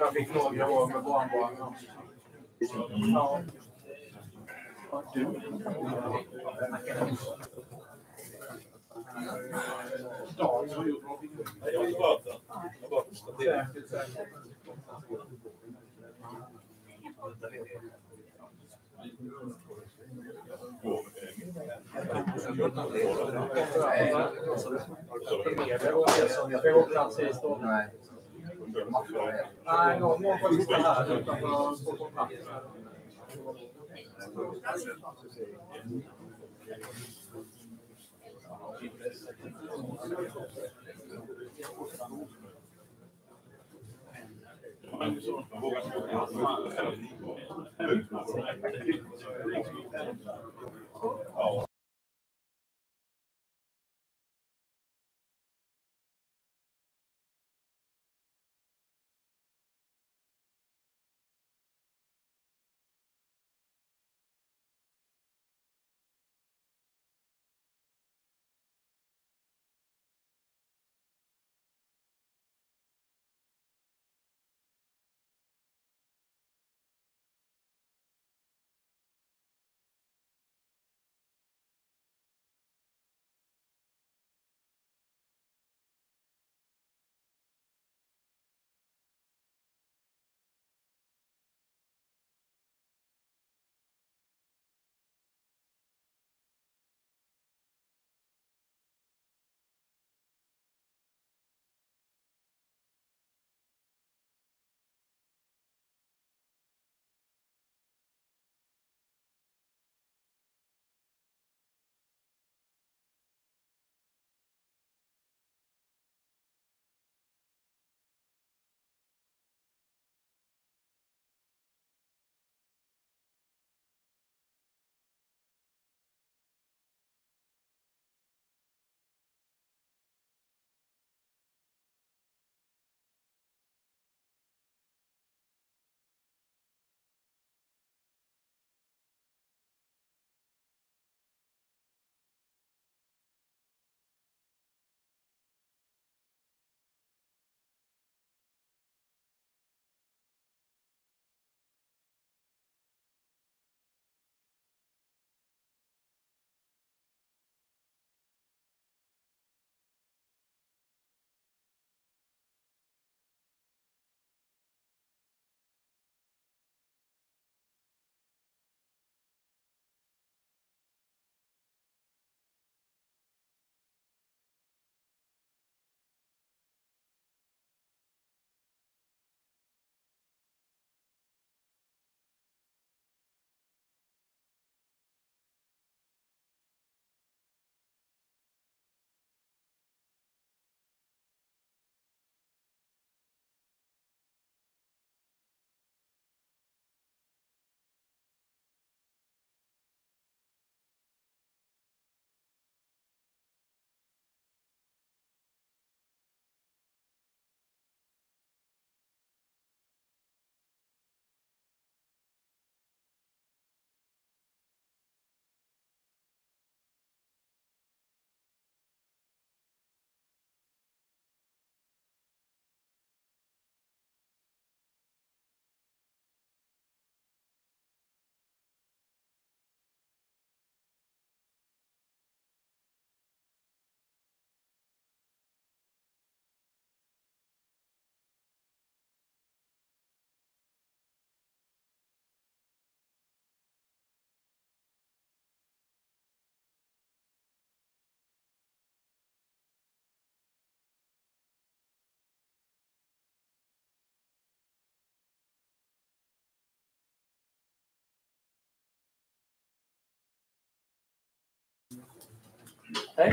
Jag fick några år med barnbarn. Ja. Nej, någon får lyssna här utanför Stockholm. Hej.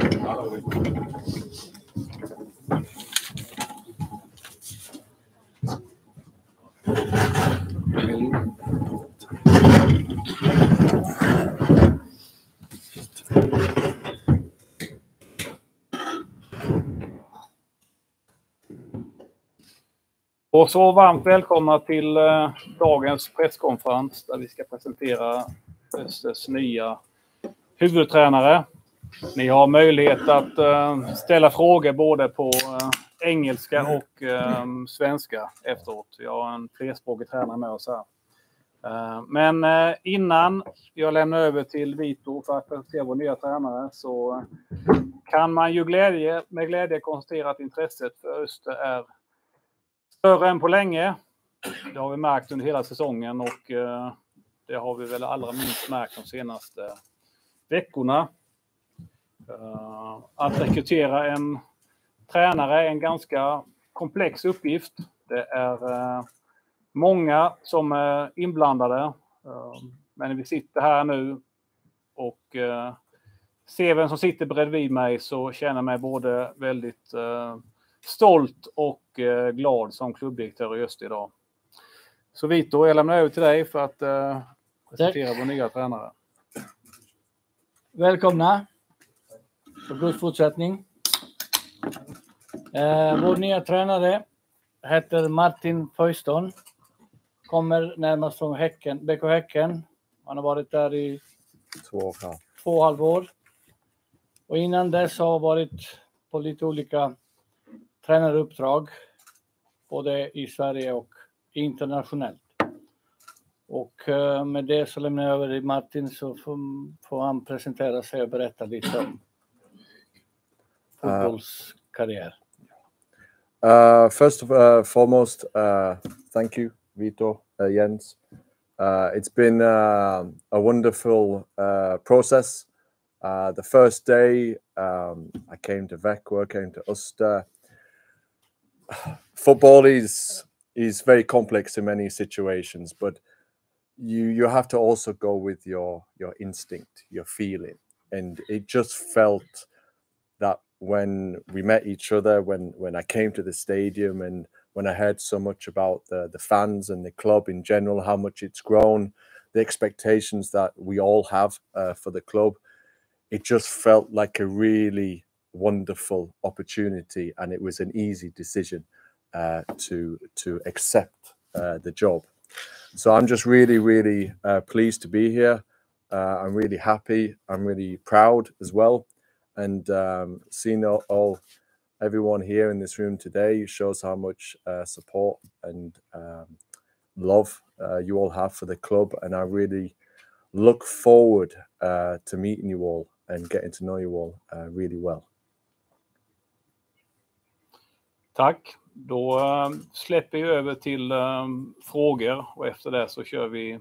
Och så varmt välkomna till dagens presskonferens där vi ska presentera Östers nya huvudtränare. Ni har möjlighet att ställa frågor både på engelska och svenska efteråt. Jag har en flerspråkig tränare med oss här. Men innan jag lämnar över till Vito för att presentera vår nya tränare så kan man ju med glädje konstatera att intresset för Öster är större än på länge. Det har vi märkt under hela säsongen och det har vi väl allra minst märkt de senaste veckorna. Att rekrytera en tränare är en ganska komplex uppgift. Det är många som är inblandade. Men vi sitter här nu och ser vem som sitter bredvid mig så känner jag mig både väldigt stolt och glad som klubbdirektör i Öster idag. Så Vito, jag lämnar över till dig för att presentera vår nya tränare. Välkomna och god fortsättning. Vår nya tränare heter Martin Föjston. Kommer närmast från BK Häcken. Han har varit där i 2,5 år. Och innan dess har varit på lite olika tränaruppdrag. Både i Sverige och internationellt. Och med det så lämnar jag över till Martin så får han presentera sig och berätta lite om fotbollskarriär. First of foremost, thank you, Vito, Jens. It's been a wonderful process. The first day I came to Växjö, came to Öster. Football is very complex in many situations, but you have to also go with your instinct, your feeling, and it just felt that when we met each other, when I came to the stadium and when I heard so much about the fans and the club in general, how much it's grown, the expectations that we all have for the club, it just felt like a really wonderful opportunity, and it was an easy decision to accept the job. So I'm just really pleased to be here. I'm really happy. I'm really proud as well. And seeing everyone here in this room today shows how much support and love you all have for the club. And I really look forward to meeting you all and getting to know you all really well. Tack. Då släpper vi över till frågor och efter det så kör vi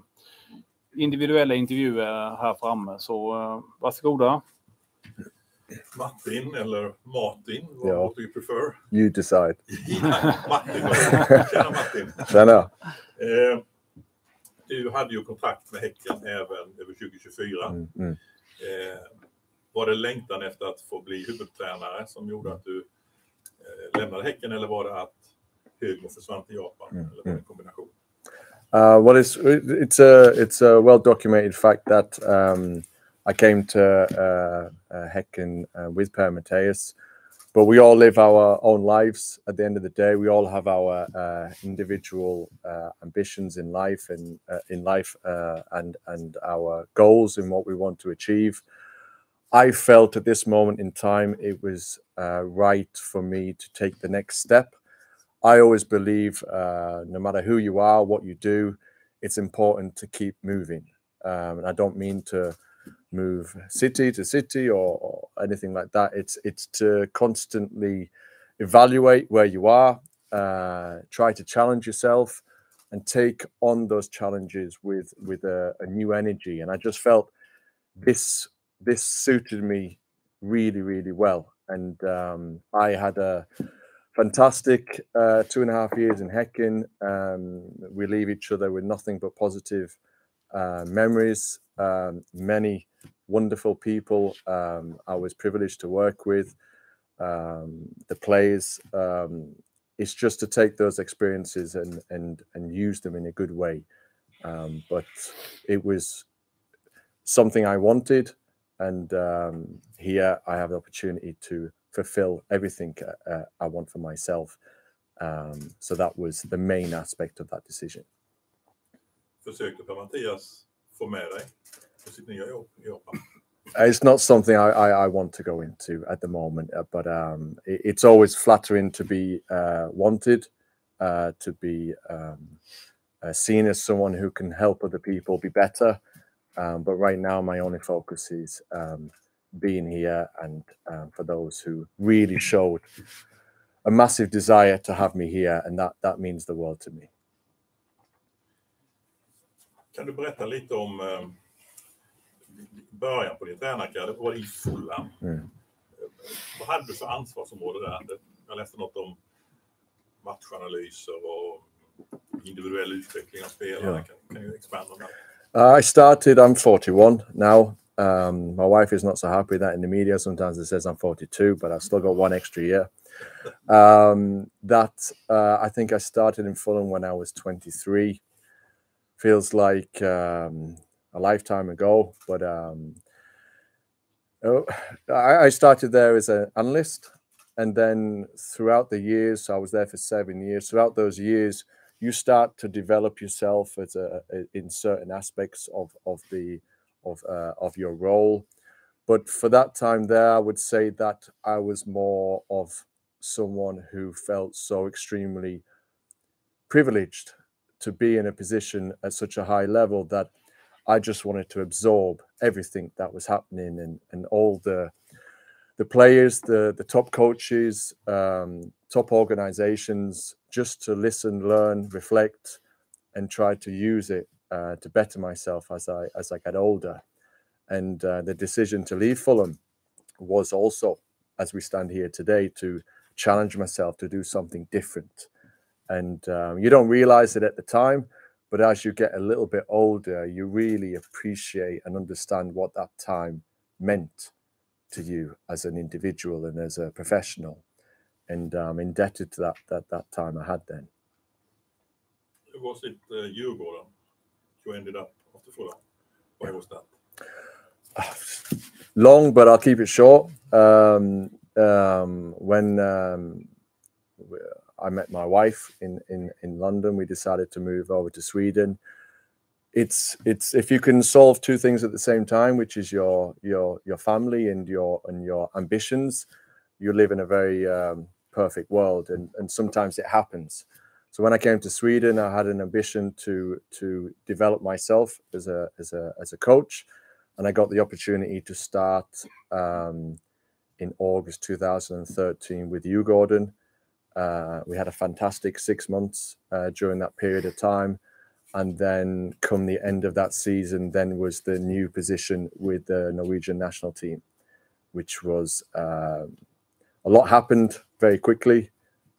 individuella intervjuer här framme. Så varsågoda. Martin eller Martin, what do you prefer? You decide. Martin. Tjena Martin. Tjena. Du hade ju kontrakt med Häcken även över 2024. Var det längtan efter att få bli huvudtränare som gjorde att du lämnade Häcken, eller var det att Högmo försvann till Japan, eller var det en kombination? Well, it's a well documented fact that I came to Häcken with Per Mattias, but we all live our own lives. At the end of the day, we all have our individual ambitions in life, and our goals and what we want to achieve. I felt at this moment in time it was right for me to take the next step. I always believe no matter who you are, what you do, it's important to keep moving. And I don't mean to move city to city or anything like that. It's to constantly evaluate where you are, try to challenge yourself and take on those challenges with a new energy. And I just felt this suited me really well. And I had a fantastic 2.5 years in Häcken. We leave each other with nothing but positive memories. Many wonderful people I was privileged to work with. The players. It's just to take those experiences and use them in a good way. But it was something I wanted. And here I have the opportunity to fulfill everything I want for myself. So that was the main aspect of that decision. Försökte Per Mattias få med dig på sitt nya jobb i Japan? It's not something I want to go into at the moment, but it's always flattering to be wanted, to be seen as someone who can help other people be better. But right now, my only focus is being here, and for those who really showed a massive desire to have me here, and that means the world to me. Kan du berätta lite om början på din tränarkarriär? Det var i Fulham. Vad hade du för ansvarsområde där? Jag läste något om matchanalyser och individuell utveckling av spelare. Can you expand on that? I'm 41 now. My wife is not so happy that in the media sometimes it says I'm 42, but I've still got one extra year. I think I started in Fulham when I was 23. Feels like a lifetime ago, but I started there as an analyst, and then throughout the years, I was there for 7 years. Throughout those years, you start to develop yourself as in certain aspects of your role. But for that time there, I would say that I was more of someone who felt so extremely privileged to be in a position at such a high level that I just wanted to absorb everything that was happening, and all the players, the top coaches, top organizations, just to listen, learn, reflect, and try to use it to better myself as I got older. And the decision to leave Fulham was also, as we stand here today, to challenge myself to do something different. And you don't realize it at the time, but as you get a little bit older, you really appreciate and understand what that time meant to you as an individual and as a professional. And I'm indebted to that time I had then. Was it Djurgården you ended up after Fulham? Why was that? Long, but I'll keep it short. When I met my wife in London, we decided to move over to Sweden. It's if you can solve two things at the same time, which is your family and your ambitions, you live in a very perfect world, and sometimes it happens. So when I came to Sweden, I had an ambition to develop myself as a coach, and I got the opportunity to start in August 2013 with Djurgården. We had a fantastic 6 months during that period of time. And then come the end of that season, then was the new position with the Norwegian national team, which was a lot happened very quickly,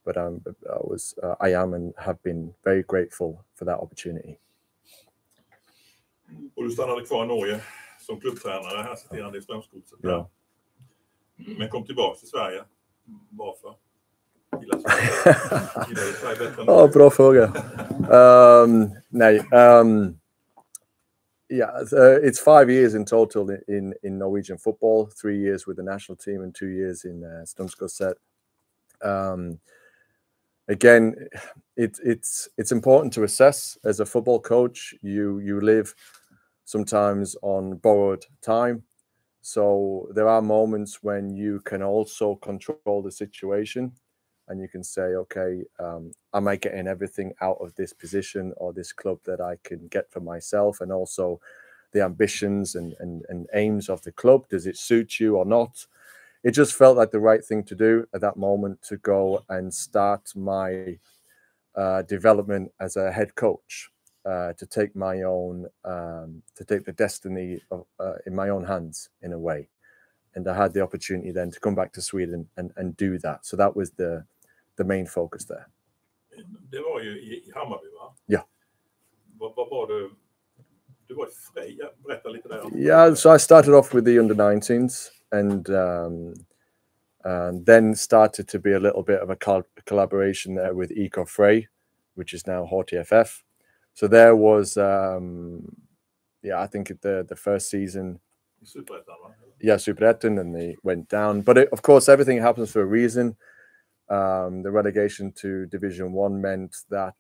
but I am and have been very grateful for that opportunity. Och du stannade kvar i Norge som klubbtränare, här citerande i Strömsgodset. Ja. Men kom tillbaka till Sverige. Varför? Bra fråga. It's 5 years in total in Norwegian football, 3 years with the national team and 2 years in Strømsgodset. Again, it's important to assess as a football coach. You live sometimes on borrowed time, so there are moments when you can also control the situation. And you can say, okay, am I getting everything out of this position or this club that I can get for myself? And also the ambitions and aims of the club. Does it suit you or not? It just felt like the right thing to do at that moment, to go and start my development as a head coach, to take my own, to take the destiny in my own hands in a way. And I had the opportunity then to come back to Sweden and do that. So that was the main focus there. Det var ju i Hammarby, va? Ja. Vad var du? Du var i Frej. Berätta lite där. Yeah, so I started off with the under-19s and then started to be a little bit of a collaboration there with IK Frej, which is now HTFF. So there was, I think the first season. Superettan, va? Yeah, Superettan, and they went down. But of course, everything happens for a reason. The relegation to Division 1 meant that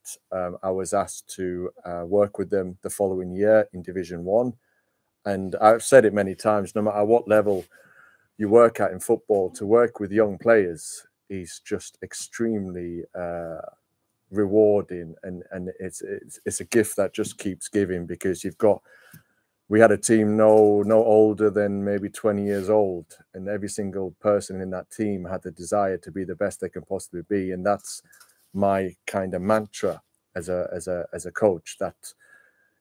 I was asked to work with them the following year in Division 1. And I've said it many times, no matter what level you work at in football, to work with young players is just extremely rewarding, and it's a gift that just keeps giving, because we had a team no older than maybe 20 years old, and every single person in that team had the desire to be the best they can possibly be. And that's my kind of mantra as a coach, that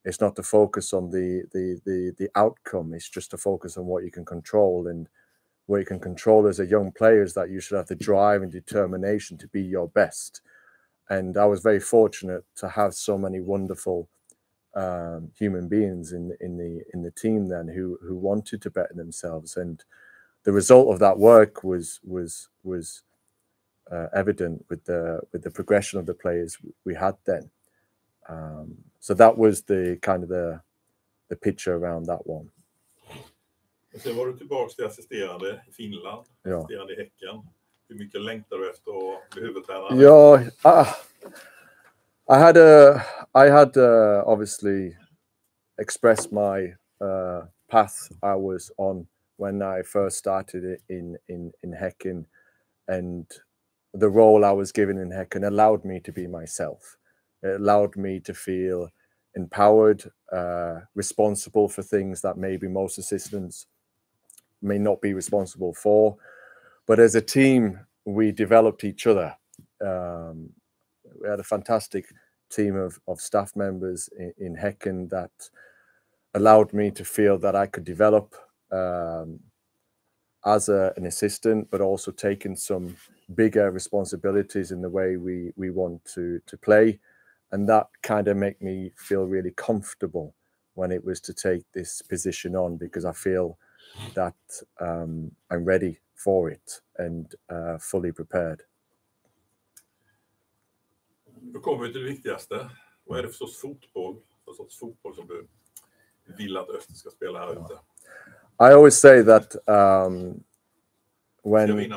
it's not to focus on the outcome, it's just to focus on what you can control. And what you can control as a young player is that you should have the drive and determination to be your best. And I was very fortunate to have so many wonderful human beings in the team then who wanted to better themselves, and the result of that work was evident with the progression of the players we had then. So that was the kind of the picture around that one. Och sen var du tillbaka till assisterande i Finland, assisterande i Häcken. Hur mycket längtar du efter att bli huvudtränare? Ja, I had obviously expressed my path I was on when I first started in Häcken, and the role I was given in Häcken allowed me to be myself. It allowed me to feel empowered, responsible for things that maybe most assistants may not be responsible for. But as a team, we developed each other. We had a fantastic team of staff members in Häcken that allowed me to feel that I could develop as an assistant, but also taking some bigger responsibilities in the way we want to play. And that kind of made me feel really comfortable when it was to take this position on, because I feel that I'm ready for it and fully prepared. Då kommer vi till det viktigaste. Vad är det för sorts fotboll som du vill att Öster ska spela här ute? I always say that when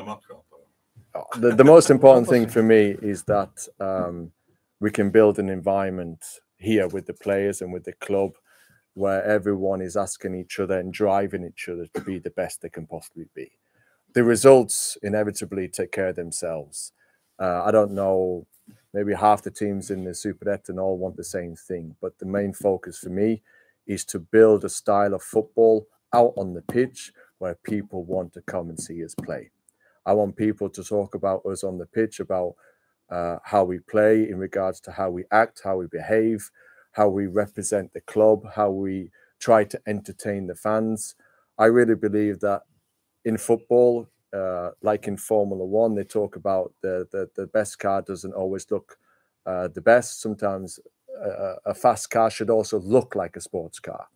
the most important thing for me is that we can build an environment here with the players and with the club where everyone is asking each other and driving each other to be the best they can possibly be. The results inevitably take care of themselves. I don't know, maybe half the teams in the Superettan all want the same thing, but the main focus for me is to build a style of football out on the pitch where people want to come and see us play. I want people to talk about us on the pitch, about how we play in regards to how we act, how we behave, how we represent the club, how we try to entertain the fans. I really believe that in football, like in Formula One, they talk about the best car doesn't always look the best. Sometimes a fast car should also look like a sports car.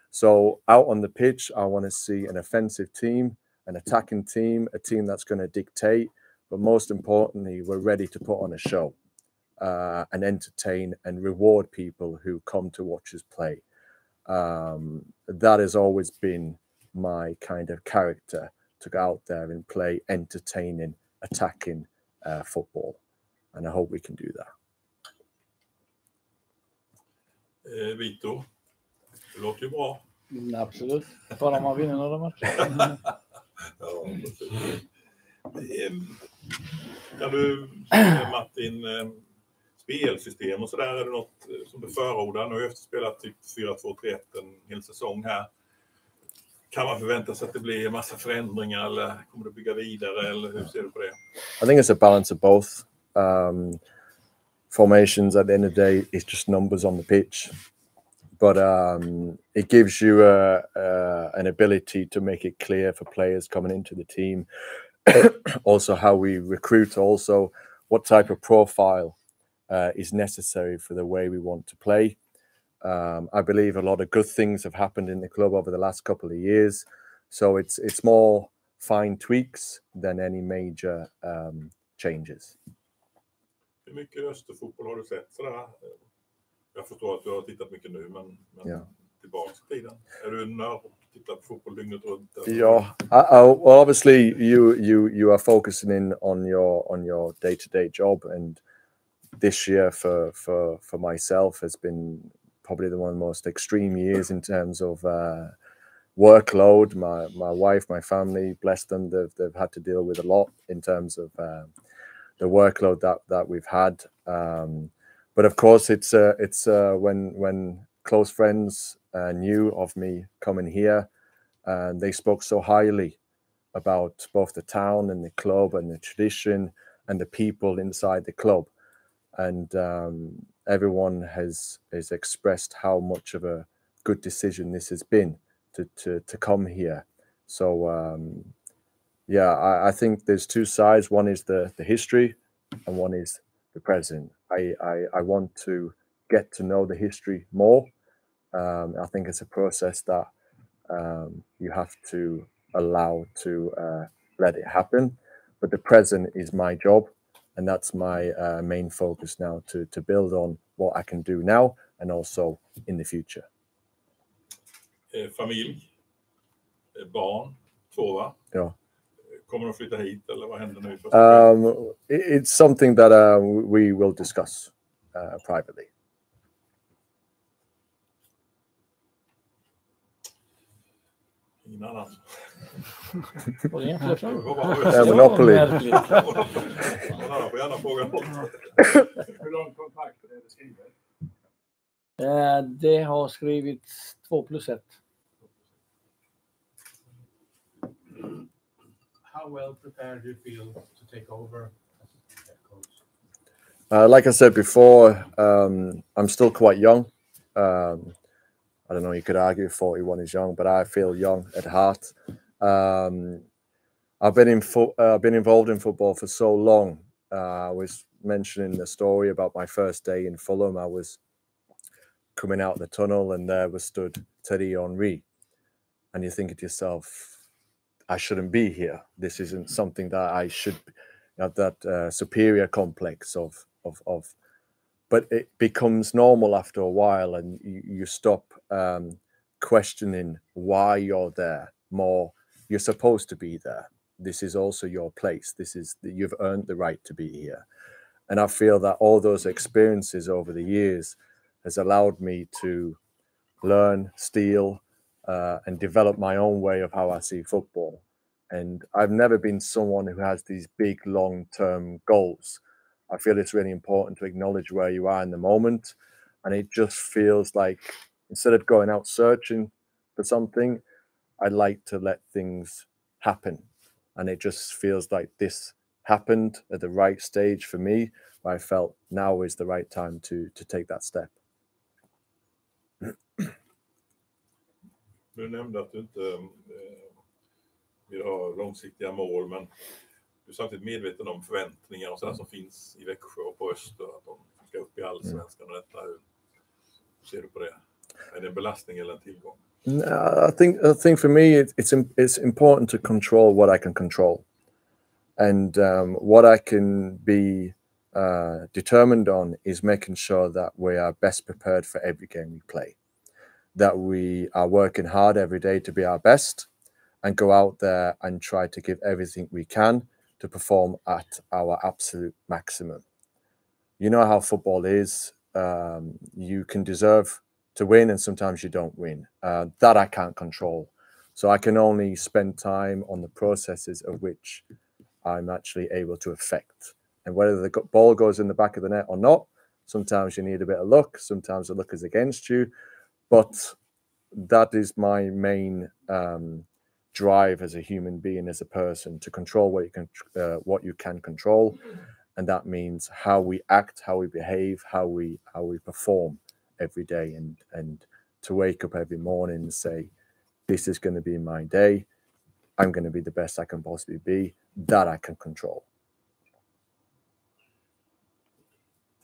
So out on the pitch, I want to see an offensive team, an attacking team, a team that's going to dictate. But most importantly, we're ready to put on a show and entertain and reward people who come to watch us play. That has always been my kind of character, to go out there and play entertaining, attacking football. And I hope we can do that. Vito, det låter ju bra. Absolut. Bara man vinner några matcher. Ja, kan du, Martin, spelsystem och sådär, är det något som du förordar? Nu har jag spelat typ 4-2-3-1 en hel säsong här. Kan man förvänta sig att det blir en massa förändringar, eller kommer du bygga vidare, eller hur ser du på det? I think it's a balance of both. Formations at the end of the day is just numbers on the pitch, but it gives you an ability to make it clear for players coming into the team. Also how we recruit, also what type of profile is necessary for the way we want to play. I believe a lot of good things have happened in the club over the last couple of years, so it's more fine tweaks than any major changes. Hur mycket Österfotboll har du sett sådär? Jag förstår att du har tittat mycket nu, men tillbaka till tiden. Är du nörd och tittar på fotboll dygnet runt? Yeah, well, obviously you are focusing in on your day-to-day job, and this year for myself has been probably one of the most extreme years in terms of workload. My wife, my family, bless them, they've had to deal with a lot in terms of the workload that we've had. But of course, it's when close friends knew of me coming here, and they spoke so highly about both the town and the club and the tradition and the people inside the club, and everyone has expressed how much of a good decision this has been to come here. So yeah, I think there's two sides. One is the history, and one is the present. I want to get to know the history more. I think it's a process that you have to allow to let it happen. But the present is my job, and that's my main focus now, to build on what I can do now and also in the future. Familj, barn, 2 va? Ja. Kommer de flytta hit eller vad händer nu? It's something that we will discuss privately. Ingen annan. Och det är en fråga. Monopoly. Någon annan får gärna fråga något. Hur lång kontakt är det skrivet? Det har skrivits 2+1. How well prepared do you feel to take over as head coach? Like I said before, I'm still quite young. I don't know, you could argue 41 is young, but I feel young at heart. I've been involved in football for so long. I was mentioning the story about my first day in Fulham. I was coming out the tunnel, and there was stood Thierry Henry. And you think to yourself, I shouldn't be here. This isn't something that I should have, that superior complex of. But it becomes normal after a while, and you stop questioning why you're there. More, you're supposed to be there. This is also your place. You've earned the right to be here. And I feel that all those experiences over the years has allowed me to learn, steal, and develop my own way of how I see football. And I've never been someone who has these big, long-term goals. I feel it's really important to acknowledge where you are in the moment. And it just feels like, instead of going out searching for something, I like to let things happen. And it just feels like this happened at the right stage for me, where I felt now is the right time to take that step. Du nämnde att du inte vill ha långsiktiga mål, men du är samtidigt medveten om förväntningar och sådär som finns i Växjö och på Öster, att de ska upp i allsvenskan och detta. Hur ser du på det? Är det en belastning eller en tillgång? I think for me it's important to control what I can control, and what I can be determined on is making sure that we are best prepared for every game we play, that we are working hard every day to be our best and go out there and try to give everything we can to perform at our absolute maximum. You know how football is. You can deserve to win, and sometimes you don't win. That I can't control. So I can only spend time on the processes of which I'm actually able to affect. And whether the ball goes in the back of the net or not, sometimes you need a bit of luck, sometimes the luck is against you. But that is my main drive as a human being, as a person, to control what you can control. And that means how we act, how we behave, how we perform every day, and to wake up every morning and say, this is going to be my day. I'm going to be the best I can possibly be. That I can control.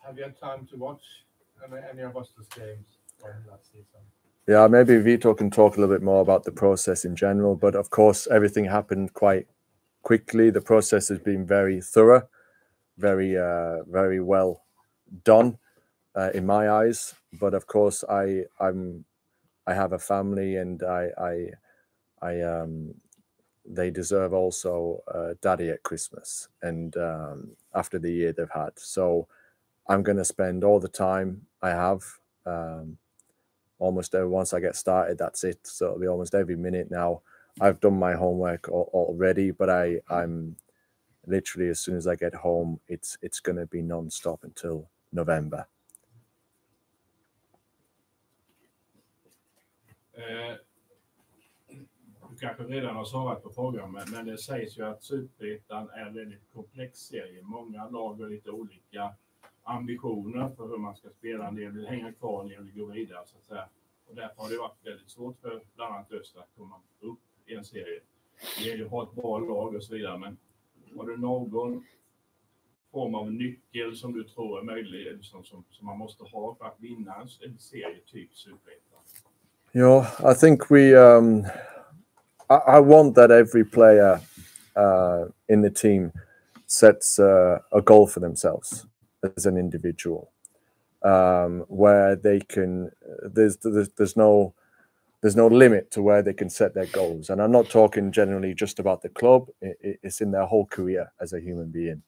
Have you had time to watch any of Östers games from last season? Yeah, maybe Vito can talk a little bit more about the process in general. But of course, everything happened quite quickly. The process has been very thorough, very well done in my eyes. But of course, I have a family, and they deserve also daddy at Christmas, and after the year they've had. So I'm going to spend all the time I have almost once I get started, that's it. So it'll be almost every minute now. I've done my homework already, but I'm literally, as soon as I get home, it's going to be non-stop until November. Du kanske redan har svarat på frågan, men det sägs ju att Superettan är en väldigt komplex serie. Många lag har lite olika ambitioner för hur man ska spela. En del vill hänga kvar, en del vill gå vidare, så att säga. Och därför har det varit väldigt svårt för bland annat Öster att komma upp i en serie. Det är ju ha ett bra lag och så vidare, men har du någon form av nyckel som du tror är möjlig, som man måste ha för att vinna en serie typ Superettan? I think I want that every player in the team sets a goal for themselves as an individual, where they can. There's no limit to where they can set their goals, and I'm not talking generally just about the club. It's in their whole career as a human being.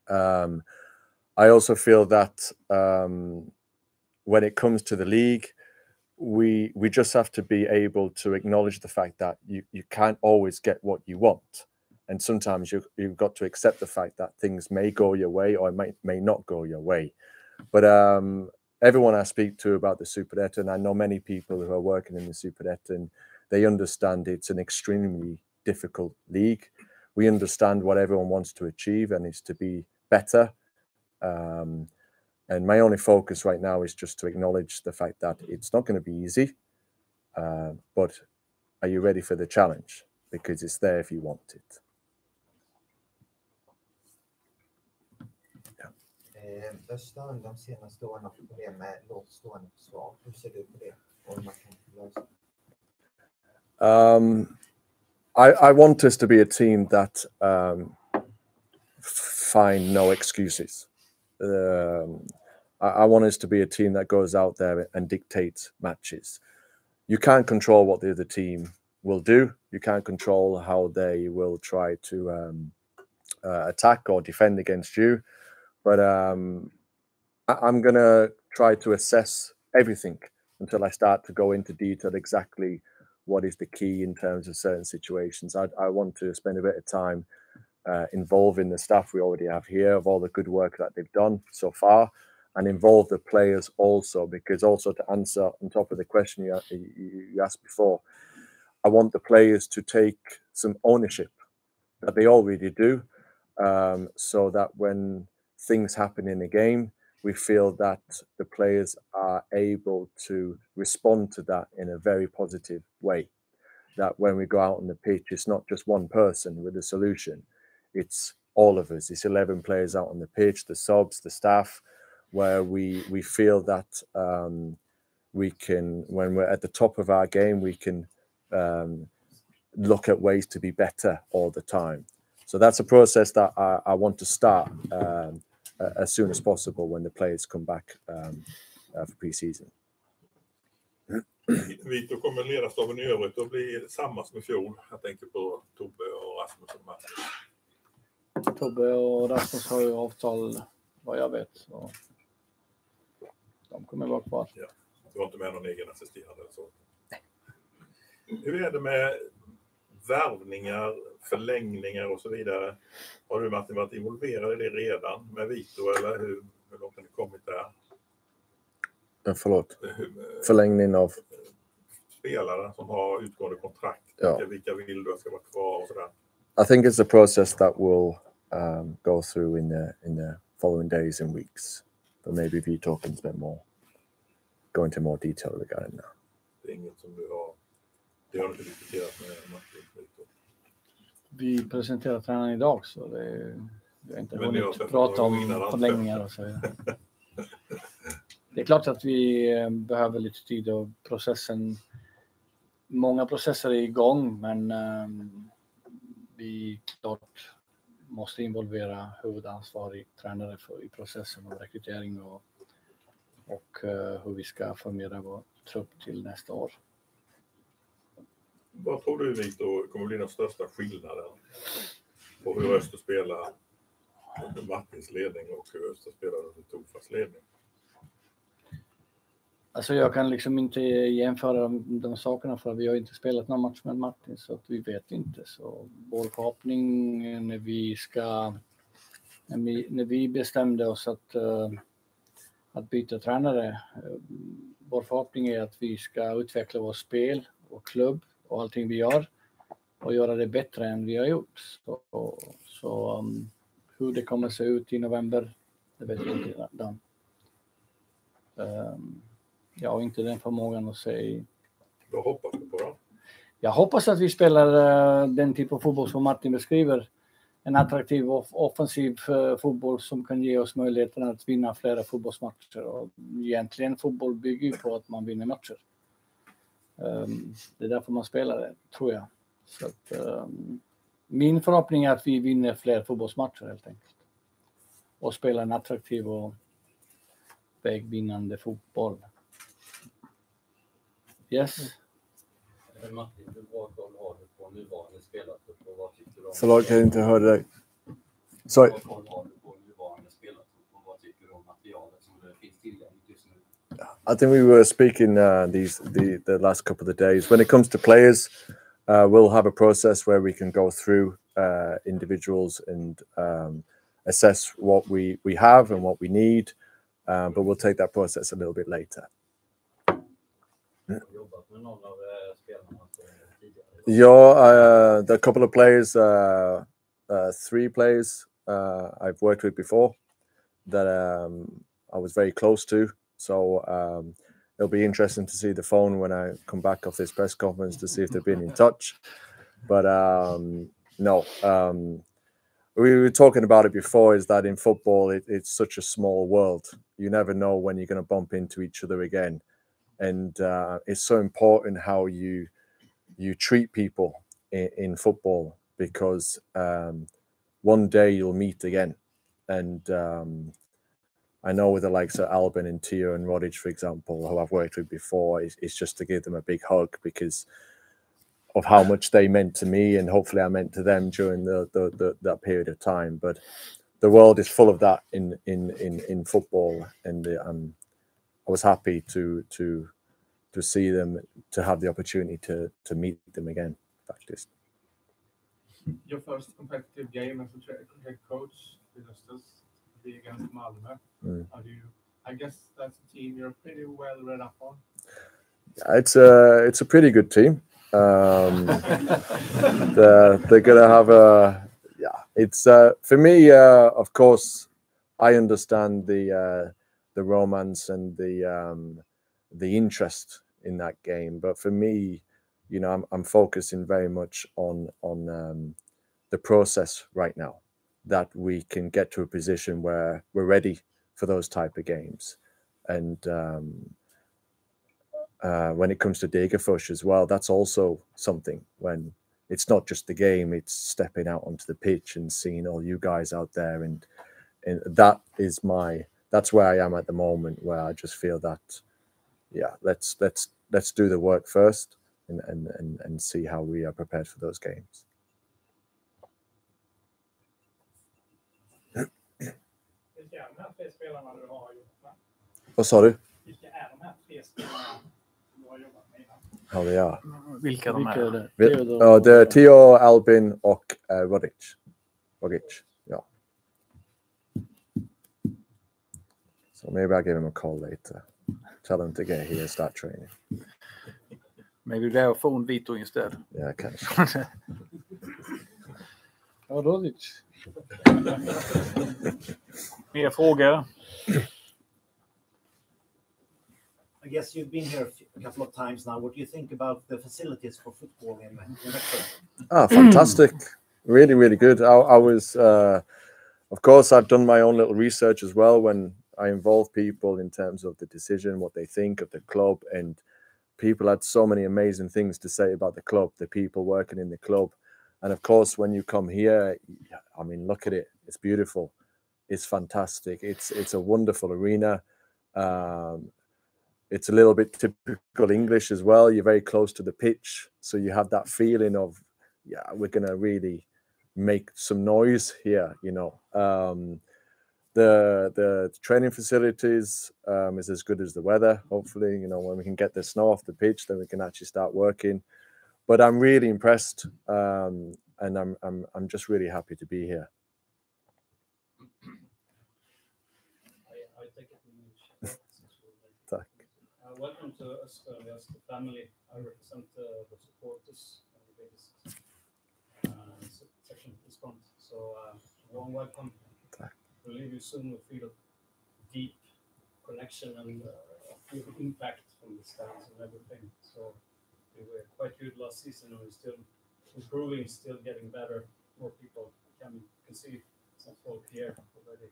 I also feel that when it comes to the league, we just have to be able to acknowledge the fact that you can't always get what you want, and sometimes you've got to accept the fact that things may go your way or may not go your way. But everyone I speak to about the Superettan, I know many people who are working in the Superettan, they understand it's an extremely difficult league. We understand what everyone wants to achieve, and it's to be better. And my only focus right now is just to acknowledge the fact that it's not going to be easy, but are you ready for the challenge? Because it's there if you want it. Östern de senaste åren har problem med lågt stående försvar. Hur ser du på det? Och man kan lösa? I want us to be a team that find no excuses. I want us to be a team that goes out there and dictates matches. You can't control what the other team will do. You can't control how they will try to attack or defend against you. But I'm going to try to assess everything until I start to go into detail exactly what is the key in terms of certain situations. I want to spend a bit of time involving the staff we already have here, of all the good work that they've done so far, and involve the players also, because also to answer on top of the question you asked before, I want the players to take some ownership that they already do, so that when things happen in a game, we feel that the players are able to respond to that in a very positive way. That when we go out on the pitch, it's not just one person with a solution. It's all of us. It's 11 players out on the pitch, the subs, the staff, where we feel that we can, when we're at the top of our game, we can look at ways to be better all the time. So that's a process that I want to start as soon as possible when the players come back for pre-season. Victor, kommer ledarstaben i övrigt att bli samma som i fjol? Jag tänker på Tobbe och Rasmus och Mats. Tobbe och Rasmus har ju avtal, vad jag vet. Så de kommer vara kvar. Ja. Du har inte med någon egen assisterande? Så. Hur är det med värvningar, förlängningar och så vidare? Har du, Martin, varit involverad i det redan med Victor, eller hur långt har ni kommit där? Förlåt. Förlängning av spelare som har utgående kontrakt. Ja. Vilka vill du ska vara kvar och sådär? I think it's a process that will go through in the following days and weeks. But maybe Victor can go into more detail regarding that. Det är inget som du har... Det har du inte diskuterat med Martin och Victor. Vi presenterar tränaren idag, så vi har inte hunnit prata om förlängningar och så vidare. Det är klart att vi behöver lite tid, och många processer är igång, men vi klart måste involvera huvudansvarig tränare i processen av rekrytering och hur vi ska formera vår trupp till nästa år. Vad tror du, Victor, kommer bli den största skillnaden på hur Öster spelar under Martins ledning och hur Öster spelar under Tofas ledning? Alltså jag kan liksom inte jämföra de sakerna för vi har inte spelat någon match med Martin så att vi vet inte. Så vår förhoppning när vi bestämde oss att byta tränare, vår förhoppning är att vi ska utveckla vårt spel och klubb och allting vi gör och göra det bättre än vi har gjort. Så hur det kommer se ut i november, det vet jag inte redan. Jag har inte den förmågan att säga. Vad hoppas du på då? Jag hoppas att vi spelar den typ av fotboll som Martin beskriver. En attraktiv och offensiv fotboll som kan ge oss möjligheten att vinna flera fotbollsmatcher. Och egentligen fotboll bygger ju på att man vinner matcher. Det är därför man spelar det, tror jag. Så att, min förhoppning är att vi vinner fler fotbollsmatcher helt enkelt. Och spelar en attraktiv och vägvinnande fotboll. Yes. Martin, hur bra koll har du på nuvarande spelartrupp och vad tycker du om... Förlåt, jag inte hörde dig. Sorry. Hur bra koll har du på nuvarande spelartrupp och vad tycker du om materialet som det finns tillgängligt just nu? I think we were speaking the last couple of days. When it comes to players, we'll have a process where we can go through individuals and assess what we have and what we need. But we'll take that process a little bit later. Yeah, the couple of players, 3 players I've worked with before that I was very close to. So it'll be interesting to see the phone when I come back off this press conference to see if they've been in touch. But no, we were talking about it before, is that in football, it's such a small world. You never know when you're going to bump into each other again. And it's so important how you treat people in football, because one day you'll meet again. And I know with the likes of Albin and Tio and Rodic, for example, who I've worked with before, it's just to give them a big hug because of how much they meant to me, and hopefully I meant to them during that period of time. But the world is full of that in football, and I was happy to see them, to have the opportunity to meet them again. Faktiskt. Your first competitive game as a head coach with Östers against Malmö. I guess that's a team you're pretty well read up on. Yeah, it's a pretty good team. They're gonna have a It's for me. Of course, I understand the romance and the interest in that game, but for me, you know, I'm focusing very much on the process right now, that we can get to a position where we're ready for those type of games. And when it comes to Degerfors as well, that's also something, when it's not just the game, it's stepping out onto the pitch and seeing all you guys out there. And that's where I am at the moment, where I just feel that, yeah, let's do the work first and see how we are prepared for those games. Vad sa du? Vilka är de här 3 spelarna du har jobbat med innan? Ja, det är. Vilka de är? Ja, det är Tio, Albin och Rodic. Yeah. So maybe I'll give him a call later. Tell him to get here and start training. Maybe they'll phone Vito instead. Yeah, kanske. Rodic. Mer frågor? I guess you've been here a couple of times now. What do you think about the facilities for football in Växjö? Fantastic. Really, really good. I was, of course, I've done my own little research as well when I involve people in terms of the decision, what they think of the club, and people had so many amazing things to say about the club, the people working in the club. And of course, when you come here, I mean, look at it. It's beautiful. It's fantastic. It's a wonderful arena. It's a little bit typical English as well. You're very close to the pitch. So you have that feeling of, yeah, we're going to really make some noise here, you know. The training facilities is as good as the weather. Hopefully, you know, when we can get the snow off the pitch, then we can actually start working. But I'm really impressed, and I'm just really happy to be here. I take it in English. Tack. Welcome to Östers IF family. I represent the supporters and the biggest section of this front. So warm welcome. Tack. We'll leave you soon. We'll feel a deep connection and feel the impact from the stands and everything. So we were quite good last season, and we're still improving, still getting better. More people can see some folk here already.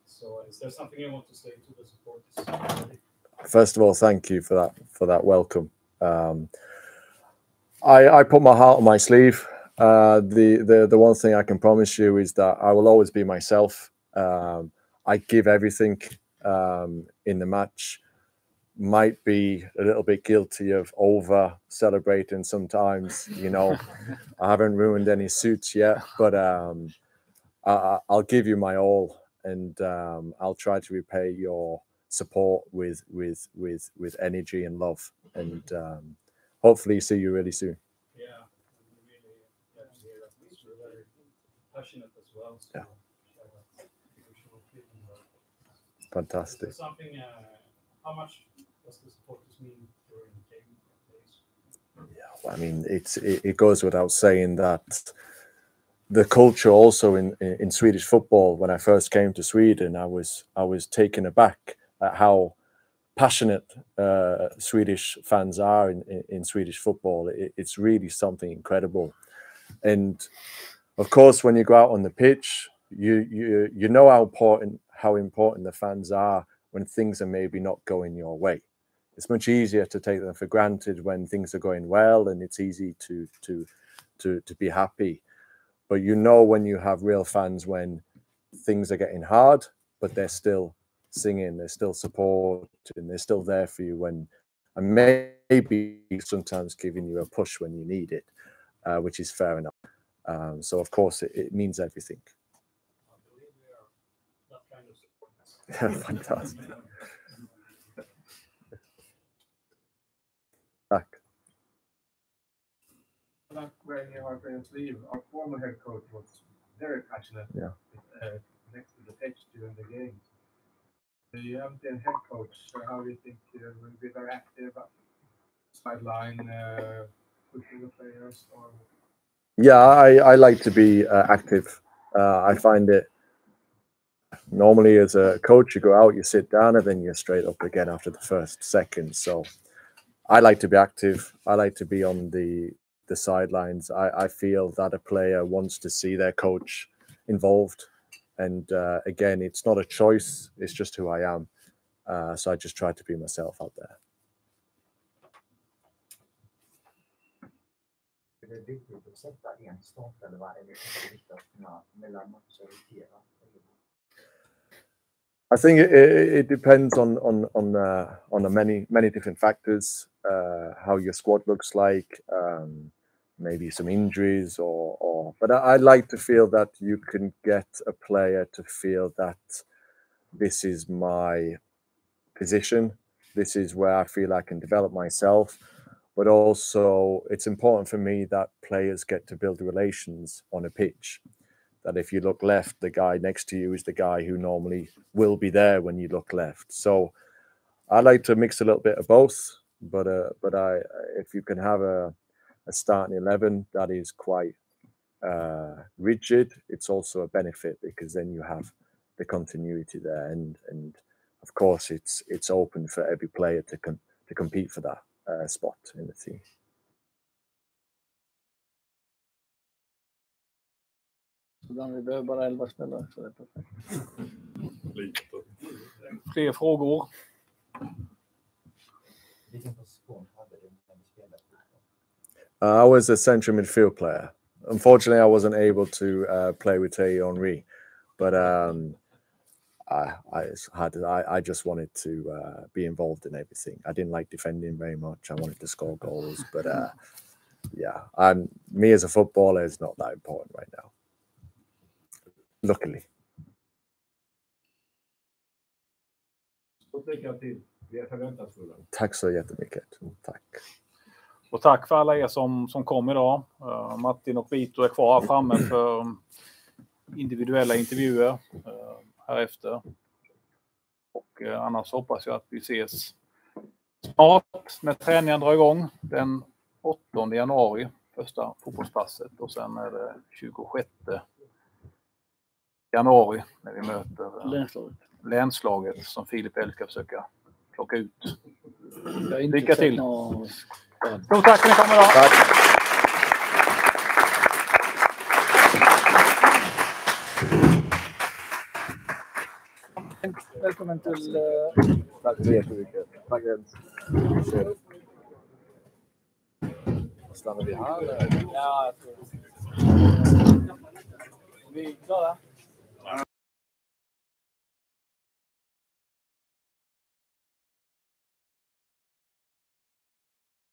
So is there something you want to say to the supporters already? First of all, thank you for that welcome. I put my heart on my sleeve. The one thing I can promise you is that I will always be myself. I give everything in the match. Might be a little bit guilty of over celebrating sometimes. You know, I haven't ruined any suits yet, but I'll give you my all, and I'll try to repay your support with energy and love, and hopefully see you really soon. Yeah, I'm really glad to hear that. We're very passionate as well. So Yeah. Is Fantastic. there something? How much does the supporters mean during game days? Yeah, I mean, it goes without saying that the culture also in Swedish football. When I first came to Sweden, I was taken aback at how passionate Swedish fans are in Swedish football. It's really something incredible. And of course, when you go out on the pitch, you know how important the fans are when things are maybe not going your way. It's much easier to take them for granted when things are going well, and it's easy to be happy. But you know when you have real fans when things are getting hard, but they're still singing, they're still supporting, they're still there for you when, and maybe sometimes giving you a push when you need it, which is fair enough. So of course it means everything. I believe we are that kind of supporters. Fantastic. Tack. Like when you are going to leave, our former head coach was very passionate next to the pitch during the games. You have been head coach, so how do you think you will be very active sideline, pushing the players? Or Yeah, I like to be active. I find it normally as a coach, you go out, you sit down, and then you're straight up again after the first second. So I like to be active. I like to be on the sidelines. I feel that a player wants to see their coach involved. And again, it's not a choice. It's just who I am. So I just try to be myself out there. Det är viktigt att sätta en startelva eller viktigt mellan matcher och flera. I think it depends on many different factors. How your squad looks like, maybe some injuries, but I like to feel that you can get a player to feel that this is my position. This is where I feel I can develop myself. But also, it's important for me that players get to build relations on a pitch. That if you look left, the guy next to you is the guy who normally will be there when you look left. So I like to mix a little bit of both. But if you can have a starting 11 that is quite rigid, it's also a benefit because then you have the continuity there. And of course, it's open for every player to compete for that spot in the team. Vi behöver bara 11 spelare, så det är perfekt. Lite. 3 frågor. Vilken position hade du när du spelade? I was a central midfield player. Unfortunately, I wasn't able to play with Thierry Henry, but I just wanted to be involved in everything. I didn't like defending very much. I wanted to score goals, but yeah, me as a footballer is not that important right now. Luckily. Stort lycka till. Vi är förväntansfulla. Tack så jättemycket. Tack. Och tack för alla er som kom idag. Martin och Vito är kvar här framme för individuella intervjuer här efter. Och annars hoppas jag att vi ses snart när träningen drar igång den 8 januari, första fotbollspasset, och sen är det 26 januari när vi möter länslaget som Filip L ska försöka plocka ut. Lycka till! Stort tack för att ni kom idag! Tack! Välkommen till... Tack så jättemycket. Tack Jens. Stannar vi här? Ja, jag tror. Vi är klara.